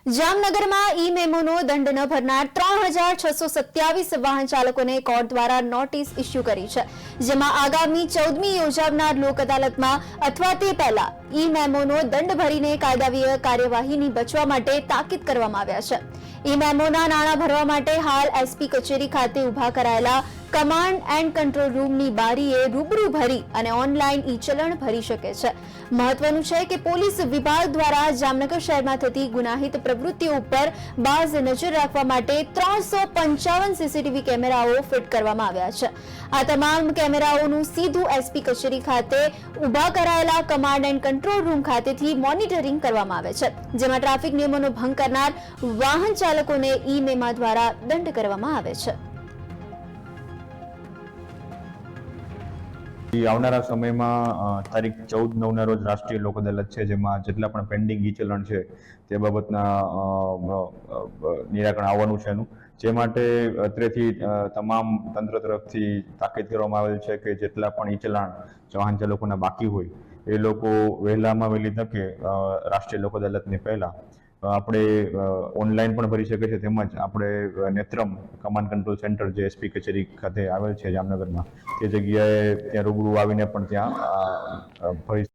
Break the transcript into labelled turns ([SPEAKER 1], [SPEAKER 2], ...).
[SPEAKER 1] જામનગરમાં ઈ મેમોનો દંડ ન ભરનાર 3627 વાહન ચાલકોને કોર્ટ દ્વારા નોટિસ ઇસ્યુ કરી છે, જેમાં આગામી 14મી યોજાનાર લોક અદાલતમાં અથવા તે પહેલા ઈ મેમોનો દંડ ભરીને કાયદાકીય કાર્યવાહીની બચવા માટે તાકીદ કરવામાં આવ્યા છે। ઈ મેમોના નાણાં ભરવા માટે હાલ એસપી કચેરી ખાતે ઉભા કરાયેલા કમાન્ડ એન્ડ કંટ્રોલ રૂમની બારીએ રૂબરૂ ભરી અને ઓનલાઈન ઈ ચલણ ભરી શકે છે। મહત્વનું છે કે પોલીસ વિભાગ દ્વારા જામનગર શહેરમાં થતી ગુનાહિત પ્રવૃત્તિઓ ઉપર બાજ નજર રાખવા માટે 355 સીસીટીવી કેમેરાઓ ફિટ કરવામાં આવ્યા છે। આ તમામ કેમેરાઓનું સીધું એસપી કચેરી ખાતે ઉભા કરાયેલા કમાન્ડ એન્ડ કંટ્રોલ રૂમ ખાતેથી મોનિટરિંગ કરવામાં આવે છે, જેમાં ટ્રાફિક નિયમોનો ભંગ કરનાર વાહન ચાલકોને ઈ મેમો દ્વારા દંડ કરવામાં આવે છે।
[SPEAKER 2] આવનારા સમયમાં તારીખ 14/9 રોજ રાષ્ટ્રીય લોક અદાલત છે, જેમાં જેટલા પણ પેન્ડિંગ ઈ ચલણ છે તે બાબતના નિરાકરણ આવવાનું છે જે માટે અત્રેથી તમામ તંત્ર તરફથી તાકીદ કરવામાં આવેલ છે કે જેટલા પણ ઈ ચલણ વાહન ચાલકોના બાકી હોય એ લોકો વહેલામાં વહેલી તકે રાષ્ટ્રીય લોક અદાલતની પહેલા આપણે ઓનલાઈન પણ ભરી શકે છે, તેમજ આપણે નેત્રમ કમાન્ડ કંટ્રોલ સેન્ટર જે એસપી કચેરી ખાતે આવેલ છે જામનગરમાં તે જગ્યાએ ત્યાં રૂબરૂ આવીને પણ ત્યાં ભરી